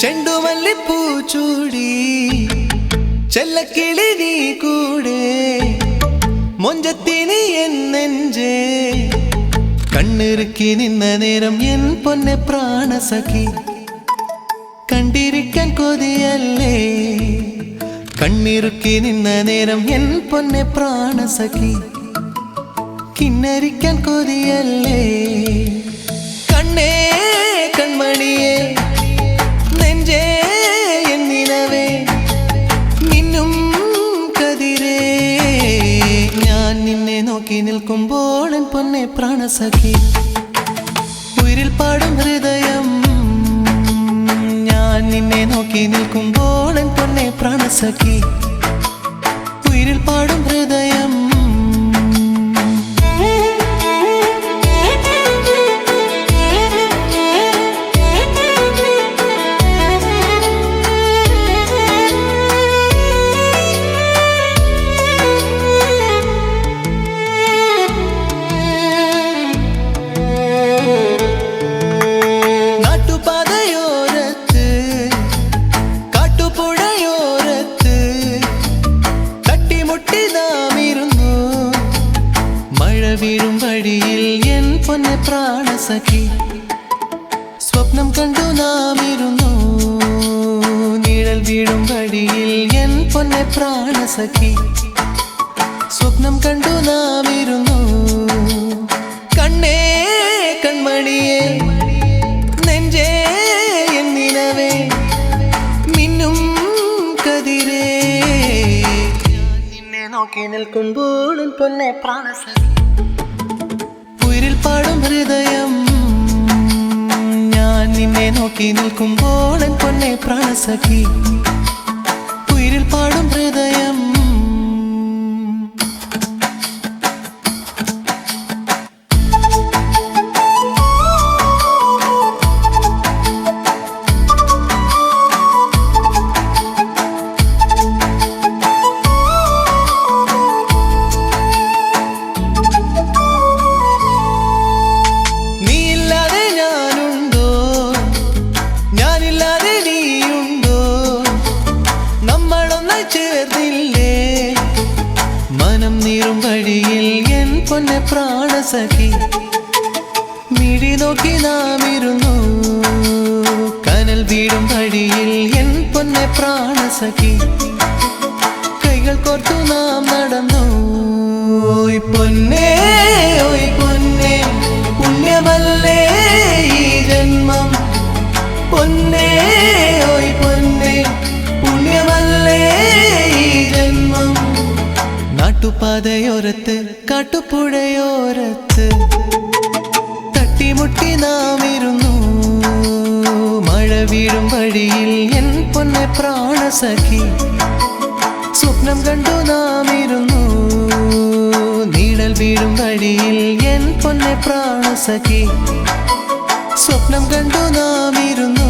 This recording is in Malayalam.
ചെണ്ടുമല്ലിപ്പൂ ചൂടി ചെല്ലക്കിളി നീ കൂടെ മൊഞ്ചത്തിനി എൻ നെഞ്ചേ കണ്ണിറുക്കി നിന്ന നേരം എൻ പൊന്നെ പ്രാണസഖി കണ്ടിരിക്കാൻ കൊതിയല്ലേ കണ്ണിറുക്കി നിന്ന നേരം എൻ പൊന്നെ പ്രാണസഖി കിന്നരിക്കാൻ കൊതിയല്ലേ കണ്ണേ കൺമണിയേ നെഞ്ചേ എന്നിനവേ നിന്നും കതിരേ ഞാൻ നിന്നെ നോക്കി നിൽക്കുമ്പോൾ എൻ പൊന്നെ പ്രാണസഖി ഉയിരിൽ പാടും ഹൃദയം ഞാൻ നിന്നെ നോക്കി നിൽക്കുമ്പോൾ എൻ പൊന്നെ പ്രാണസഖി ഉയിരിൽ പാടും ഹൃദയം വീഴും വഴിയിൽ എൻ പൊന്നെ പ്രാണസഖി സ്വപ്നം കണ്ടു നാം ഇരുന്നു നിഴൽ വീഴും വഴിയിൽ എൻ പൊന്നെ പ്രാണസഖി സ്വപ്നം കണ്ടു നാം ഇരുന്നു കണ്ണേ കൺമണിയേ നെഞ്ചേ എന്നിനവേ മിന്നും കതിരേ ഞാൻ നിന്നെ നോക്കി നിൽക്കുമ്പോൾ എൻ പൊന്നെ പ്രാണസഖി ഉയിരിൽ പാടും ഹൃദയം ഞാൻ നിന്നെ നോക്കി നിൽക്കുമ്പോൾ എൻ പൊന്നെ പ്രാണസഖി ഉയിരിൽ പാടും ഹൃദയം ചേർന്നില്ലേ മനം നീറും വഴിയിൽ എൻ പൊന്നെ പ്രാണസഖി മിഴി നോക്കി നാം ഇരുന്നു കനൽ വീഴും വഴിയിൽ എൻ പൊന്നെ പ്രാണസഖി കൈകൾ കോർത്തു നാം നടന്നു ഓയ് പൊന്നേ പുണ്യമല്ലേ ഈ ജന്മം പൊന്നേ ഓയ് പൊന്നേ പുണ്യമല്ലേ ഈ ജന്മം നാട്ടുപാതയോരത്ത് കാട്ടുപുഴയോരത്ത് തട്ടിമുട്ടി നാം ഇരുന്നു മഴ വീഴും വഴിയിൽ എൻ പൊന്നെ പ്രാണസഖി സ്വപ്നം കണ്ടു നാം ഇരുന്നു നീഴൽ വീഴും വഴിയിൽ എൻ പൊന്നെ പ്രാണസഖി സ്വപ്നം കണ്ടു നാം ഇരുന്നു